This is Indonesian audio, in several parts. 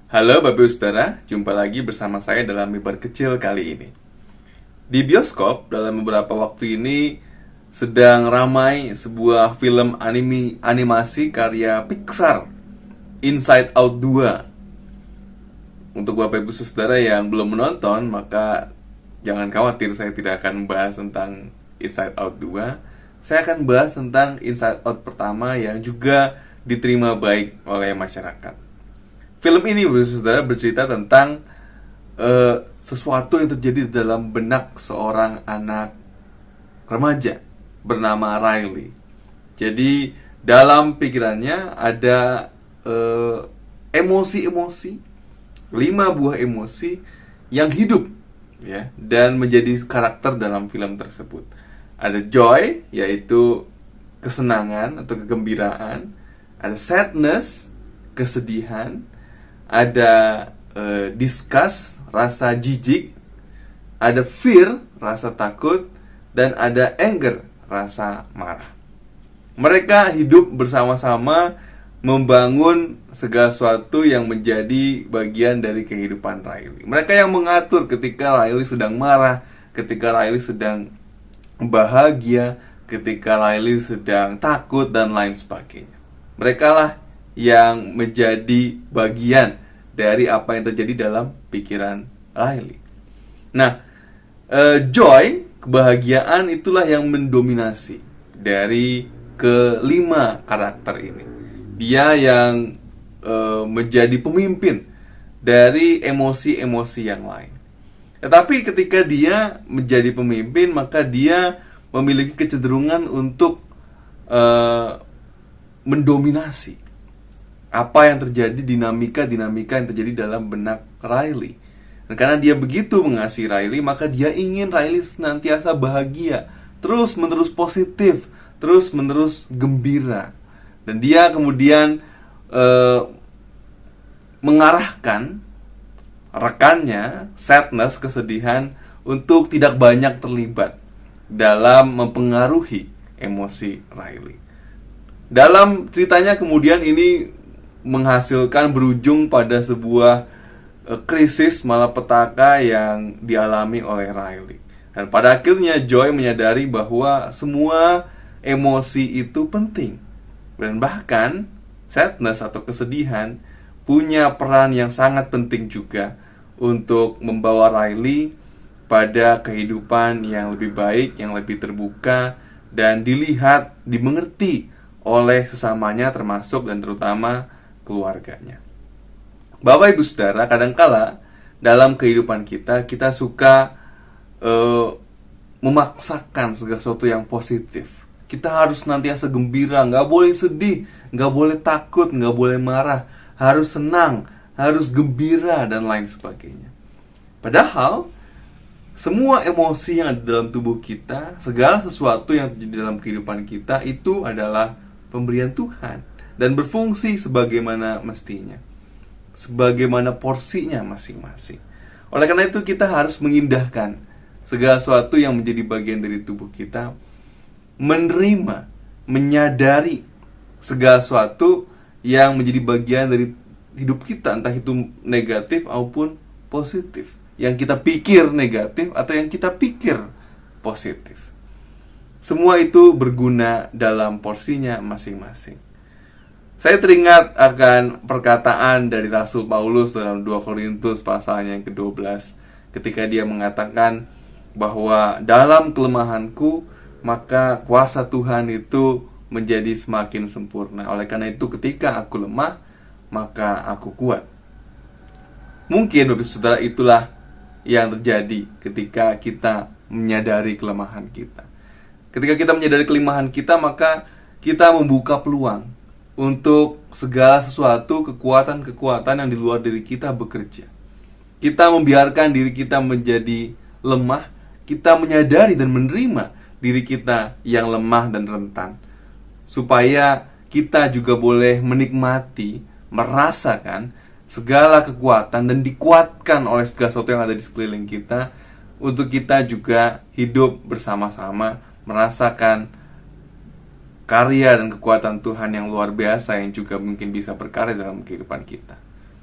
Halo Bapak Ibu Saudara, jumpa lagi bersama saya dalam mimbar kecil kali ini. Di bioskop, dalam beberapa waktu ini sedang ramai sebuah film animasi karya Pixar, Inside Out 2. Untuk Bapak Ibu Saudara yang belum menonton, maka jangan khawatir, saya tidak akan membahas tentang Inside Out 2. Saya akan bahas tentang Inside Out pertama yang juga diterima baik oleh masyarakat. Film ini, saudara, bercerita tentang sesuatu yang terjadi dalam benak seorang anak remaja bernama Riley. Jadi dalam pikirannya ada emosi-emosi, 5 buah emosi yang hidup, ya, dan menjadi karakter dalam film tersebut. Ada joy, yaitu kesenangan atau kegembiraan. Ada sadness, kesedihan. Ada disgust, rasa jijik. Ada fear, rasa takut. Dan ada anger, rasa marah. Mereka hidup bersama-sama membangun segala sesuatu yang menjadi bagian dari kehidupan Riley. Mereka yang mengatur ketika Riley sedang marah, ketika Riley sedang bahagia, ketika Riley sedang takut, dan lain sebagainya. Mereka lah yang menjadi bagian dari apa yang terjadi dalam pikiran Riley. Nah, joy, kebahagiaan, itulah yang mendominasi dari kelima karakter ini. Dia yang menjadi pemimpin dari emosi-emosi yang lain. Tetapi ketika dia menjadi pemimpin, maka dia memiliki kecenderungan untuk mendominasi apa yang terjadi, dinamika yang terjadi dalam benak Riley. Dan karena dia begitu mengasihi Riley, maka dia ingin Riley senantiasa bahagia, terus-menerus positif, terus-menerus gembira. Dan dia kemudian mengarahkan rekannya, sadness, kesedihan, untuk tidak banyak terlibat dalam mempengaruhi emosi Riley. Dalam ceritanya kemudian ini menghasilkan, berujung pada sebuah krisis malapetaka yang dialami oleh Riley. Dan pada akhirnya Joy menyadari bahwa semua emosi itu penting. Dan bahkan sadness atau kesedihan punya peran yang sangat penting juga untuk membawa Riley pada kehidupan yang lebih baik, yang lebih terbuka, dan dilihat, dimengerti oleh sesamanya, termasuk dan terutama keluarganya. Bapak Ibu Saudara, kadangkala dalam kehidupan kita suka memaksakan segala sesuatu yang positif. Kita harus nantiasa gembira, nggak boleh sedih, nggak boleh takut, nggak boleh marah, harus senang, harus gembira, dan lain sebagainya. Padahal semua emosi yang ada dalam tubuh kita, segala sesuatu yang terjadi dalam kehidupan kita, itu adalah pemberian Tuhan dan berfungsi sebagaimana mestinya, sebagaimana porsinya masing-masing. Oleh karena itu kita harus mengindahkan segala sesuatu yang menjadi bagian dari tubuh kita, menerima, menyadari segala sesuatu yang menjadi bagian dari hidup kita, entah itu negatif maupun positif, yang kita pikir negatif atau yang kita pikir positif. Semua itu berguna dalam porsinya masing-masing. Saya teringat akan perkataan dari Rasul Paulus dalam 2 Korintus pasalnya yang ke-12, ketika dia mengatakan bahwa dalam kelemahanku maka kuasa Tuhan itu menjadi semakin sempurna. Oleh karena itu ketika aku lemah, maka aku kuat. Mungkin Bapak Saudara, itulah yang terjadi ketika kita menyadari kelemahan kita. Ketika kita menyadari kelemahan kita, maka kita membuka peluang untuk segala sesuatu, kekuatan-kekuatan yang di luar diri kita bekerja. Kita membiarkan diri kita menjadi lemah. Kita menyadari dan menerima diri kita yang lemah dan rentan, supaya kita juga boleh menikmati, merasakan segala kekuatan dan dikuatkan oleh segala sesuatu yang ada di sekeliling kita, untuk kita juga hidup bersama-sama, merasakan karya dan kekuatan Tuhan yang luar biasa yang juga mungkin bisa berkarya dalam kehidupan kita.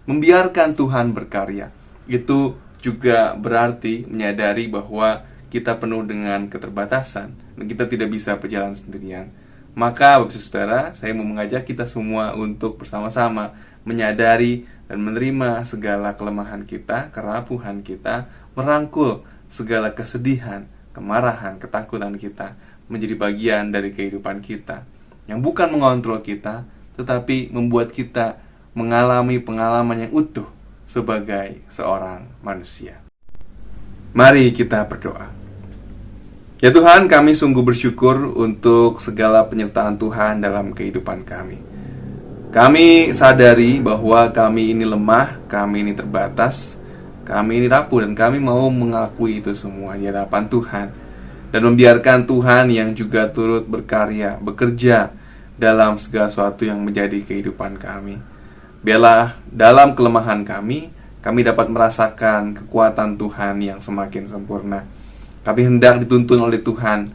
membiarkan Tuhan berkarya. Itu juga berarti menyadari bahwa kita penuh dengan keterbatasan dan kita tidak bisa berjalan sendirian. Maka Bapak Saudara, saya mau mengajak kita semua untuk bersama-sama menyadari dan menerima segala kelemahan kita, kerapuhan kita, merangkul segala kesedihan, kemarahan, ketakutan kita menjadi bagian dari kehidupan kita yang bukan mengontrol kita, tetapi membuat kita mengalami pengalaman yang utuh sebagai seorang manusia. Mari kita berdoa. Ya Tuhan, kami sungguh bersyukur untuk segala penyertaan Tuhan dalam kehidupan kami. Kami sadari bahwa kami ini lemah, kami ini terbatas, kami ini rapuh, dan kami mau mengakui itu semua di hadapan Tuhan dan membiarkan Tuhan yang juga turut berkarya, bekerja dalam segala sesuatu yang menjadi kehidupan kami. Biarlah dalam kelemahan kami dapat merasakan kekuatan Tuhan yang semakin sempurna. Kami hendak dituntun oleh Tuhan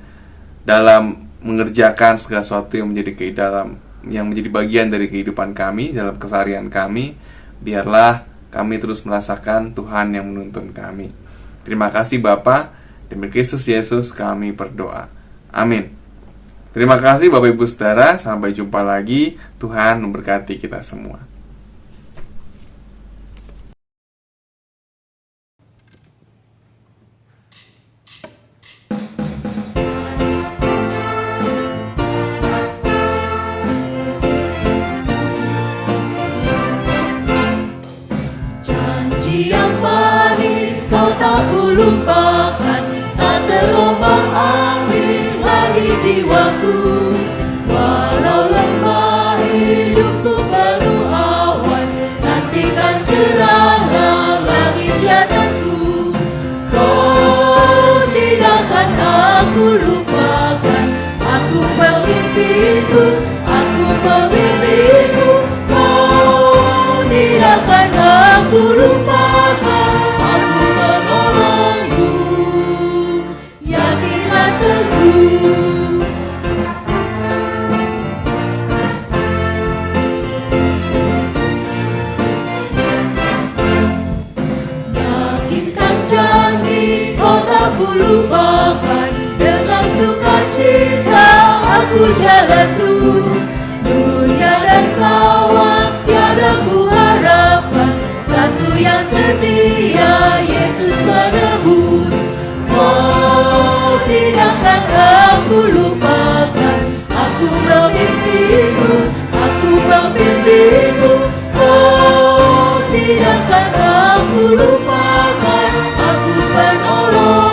dalam mengerjakan segala sesuatu yang menjadi bagian dari kehidupan kami, dalam keseharian kami. Biarlah kami terus merasakan Tuhan yang menuntun kami. Terima kasih Bapa, demi Kristus Yesus kami berdoa. Amin. Terima kasih Bapak Ibu Saudara, sampai jumpa lagi. Tuhan memberkati kita semua. Yang manis kau tak kulupakan, tak terombang-ambing lagi jiwaku. Walau lemah hidupku penuh awan, nantikan cerahlah langit di atasku. Kau tidakkan aku lupakan, aku pemimpinmu, aku pemimpinmu. Kau tidakkan aku lupakan. Lupakan, dengan sukacita aku jalan terus. Dunia dan kawan tiada ku harapkan, satu yang setia, Yesus menebus. Oh, tidakkan aku lupakan, aku memimpinmu, aku memimpinmu. Oh, tidakkan aku lupakan, aku penolong.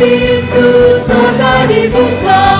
Pintu surga dibuka,